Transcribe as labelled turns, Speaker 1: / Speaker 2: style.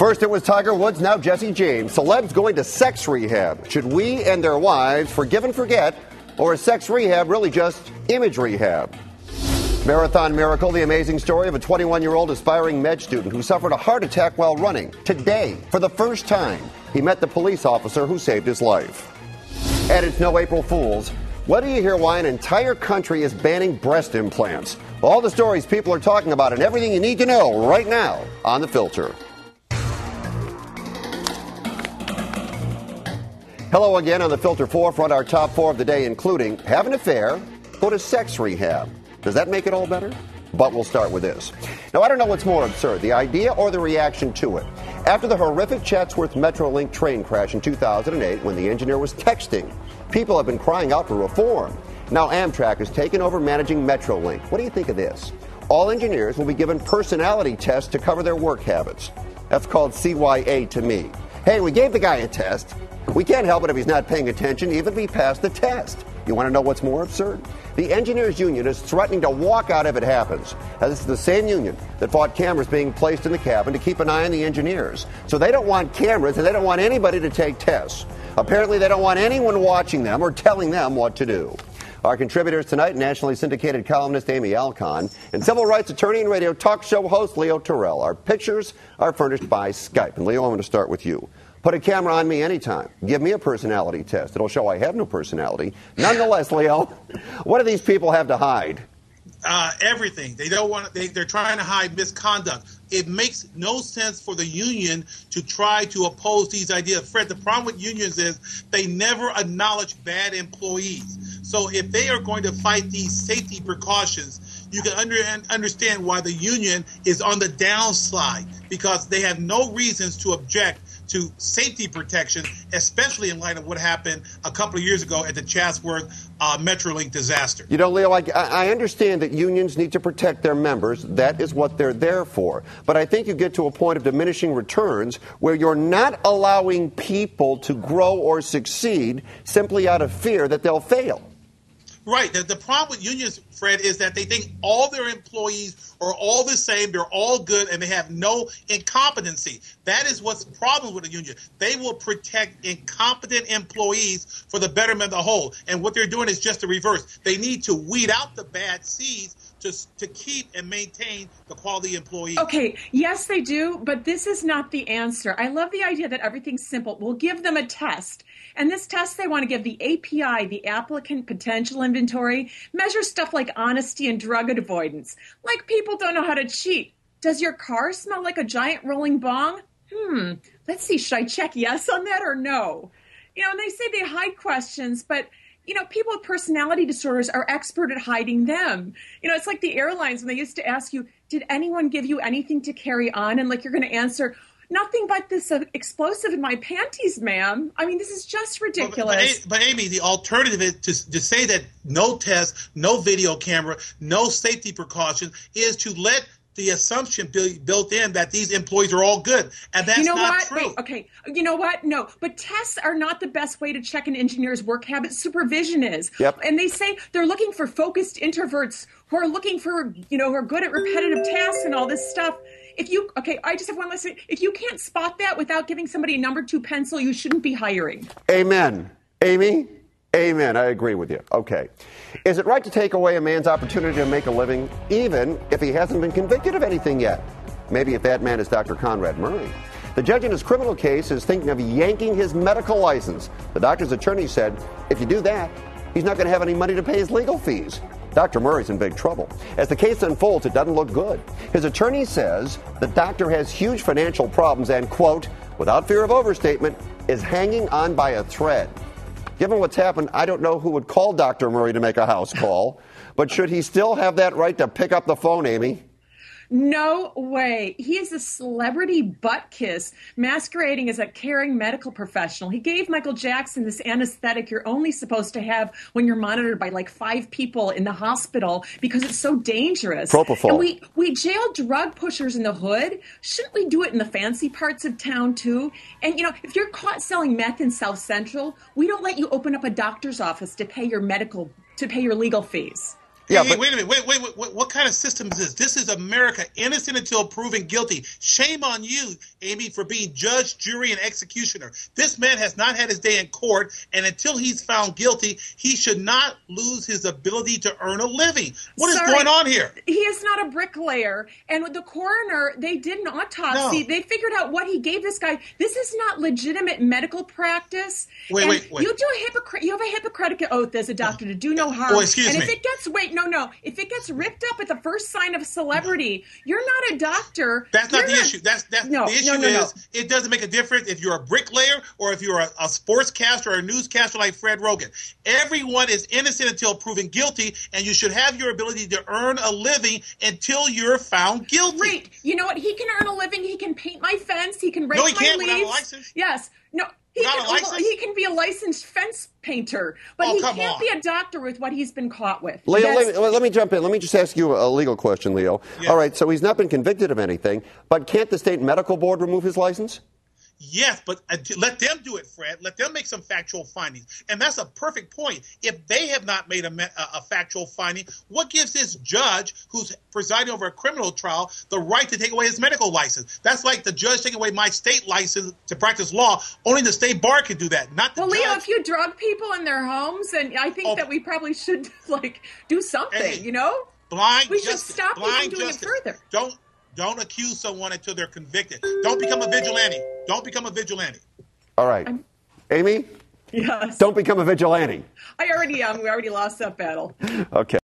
Speaker 1: First it was Tiger Woods, now Jesse James. Celebs going to sex rehab. Should we and their wives forgive and forget, or is sex rehab really just image rehab? Marathon Miracle, the amazing story of a 21-year-old aspiring med student who suffered a heart attack while running. Today, for the first time, he met the police officer who saved his life. And it's no April Fool's. What do you hear why an entire country is banning breast implants? All the stories people are talking about and everything you need to know right now on The Filter. Hello again on The Filter Forefront, our top four of the day, including have an affair, go to sex rehab. Does that make it all better? But we'll start with this. Now, I don't know what's more absurd, the idea or the reaction to it. After the horrific Chatsworth Metrolink train crash in 2008, when the engineer was texting, people have been crying out for reform. Now Amtrak has taken over managing Metrolink. What do you think of this? All engineers will be given personality tests to cover their work habits. That's called CYA to me. Hey, we gave the guy a test. We can't help it if he's not paying attention, even if he passed the test. You want to know what's more absurd? The engineers union is threatening to walk out if it happens. Now, this is the same union that fought cameras being placed in the cabin to keep an eye on the engineers. So they don't want cameras and they don't want anybody to take tests. Apparently they don't want anyone watching them or telling them what to do. Our contributors tonight, nationally syndicated columnist Amy Alcon and civil rights attorney and radio talk show host Leo Terrell. Our pictures are furnished by Skype. And Leo, I'm going to start with you. Put a camera on me anytime. Give me a personality test. It'll show I have no personality. Nonetheless, Leo, what do these people have to hide?
Speaker 2: Everything. They don't want. They're trying to hide misconduct. It makes no sense for the union to try to oppose these ideas. Fred, the problem with unions is they never acknowledge bad employees. So if they are going to fight these safety precautions, you can understand why the union is on the downslide, because they have no reasons to object to safety protection, especially in light of what happened a couple of years ago at the Chatsworth Metrolink disaster.
Speaker 1: You know, Leo, I understand that unions need to protect their members. That is what they're there for. But I think you get to a point of diminishing returns where you're not allowing people to grow or succeed simply out of fear that they'll fail.
Speaker 2: Right. The problem with unions, Fred, is that they think all their employees are all the same, they're all good, and they have no incompetency. That is what's the problem with a union. They will protect incompetent employees for the betterment of the whole. And what they're doing is just the reverse. They need to weed out the bad seeds to keep and maintain the quality employees. Okay,
Speaker 3: yes, they do, but this is not the answer. I love the idea that everything's simple. We'll give them a test. And this test, they want to give the API, the applicant potential inventory, measure stuff like honesty and drug avoidance. Like people don't know how to cheat. Does your car smell like a giant rolling bong? Let's see, should I check yes on that or no? You know, and they say they hide questions, but you know, people with personality disorders are expert at hiding them. You know, it's like the airlines when they used to ask you, did anyone give you anything to carry on? And like you're going to answer, nothing but this explosive in my panties, ma'am. I mean, this is just ridiculous.
Speaker 2: But Amy, the alternative is to say that no test, no video camera, no safety precautions is to let the assumption built in that these employees are all good. And that's not true.
Speaker 3: Wait, okay. You know what? No. But tests are not the best way to check an engineer's work habit. Supervision is.
Speaker 1: Yep.
Speaker 3: And they say they're looking for focused introverts who are looking for, you know, who are good at repetitive tasks and all this stuff. I just have one last thing. If you can't spot that without giving somebody a number 2 pencil, you shouldn't be hiring.
Speaker 1: Amen. Amy? Amen. I agree with you. Okay. Is it right to take away a man's opportunity to make a living, even if he hasn't been convicted of anything yet? Maybe if that man is Dr. Conrad Murray. The judge in his criminal case is thinking of yanking his medical license. The doctor's attorney said, if you do that, he's not going to have any money to pay his legal fees. Dr. Murray's in big trouble. As the case unfolds, it doesn't look good. His attorney says the doctor has huge financial problems and, quote, without fear of overstatement, is hanging on by a thread. Given what's happened, I don't know who would call Dr. Murray to make a house call, but should he still have that right to pick up the phone, Amy?
Speaker 3: No way. He is a celebrity butt kiss masquerading as a caring medical professional. He gave Michael Jackson this anesthetic you're only supposed to have when you're monitored by like 5 people in the hospital because it's so dangerous.
Speaker 1: Propofol.
Speaker 3: And we jail drug pushers in the hood. Shouldn't we do it in the fancy parts of town too? And you know, if you're caught selling meth in South Central, we don't let you open up a doctor's office to pay your legal fees.
Speaker 1: Yeah,
Speaker 2: Hey, wait a minute. Wait. What kind of system is this? This is America, innocent until proven guilty. Shame on you, Amy, for being judge, jury, and executioner. This man has not had his day in court, and until he's found guilty, he should not lose his ability to earn a living. What is going on here?
Speaker 3: He is not a bricklayer. And with the coroner, they did an autopsy.
Speaker 2: No.
Speaker 3: They figured out what he gave this guy. This is not legitimate medical practice.
Speaker 2: Wait.
Speaker 3: You have a Hippocratic oath as a doctor to do no harm.
Speaker 2: Oh, excuse me.
Speaker 3: If it gets if it gets ripped up at the first sign of celebrity, you're not a doctor.
Speaker 2: That's not the issue. The issue is it doesn't make a difference if you're a bricklayer or if you're a sportscaster or a newscaster like Fred Rogan. Everyone is innocent until proven guilty, and you should have your ability to earn a living until you're found guilty.
Speaker 3: Great. You know what? He can earn a living. He can paint my fence. He can rake my leaves.
Speaker 2: No, he can't without a license.
Speaker 3: Yes. No. He can be a licensed fence painter, but he can't be a doctor with what he's been caught with.
Speaker 1: Leo, let me jump in. Let me just ask you a legal question, Leo. Yeah. All right, so he's not been convicted of anything, but can't the state medical board remove his license?
Speaker 2: Yes, but let them do it, Fred. Let them make some factual findings. And that's a perfect point. If they have not made a factual finding, what gives this judge who's presiding over a criminal trial the right to take away his medical license? That's like the judge taking away my state license to practice law. Only the state bar can do that, not the judge.
Speaker 3: Leo, if you drug people in their homes, and I think that we probably should do something, We should stop you from doing it further.
Speaker 2: Don't accuse someone until they're convicted. Don't become a vigilante.
Speaker 1: All right. Amy?
Speaker 3: Yes.
Speaker 1: Don't become a vigilante.
Speaker 3: I already am. We already lost that battle.
Speaker 1: Okay.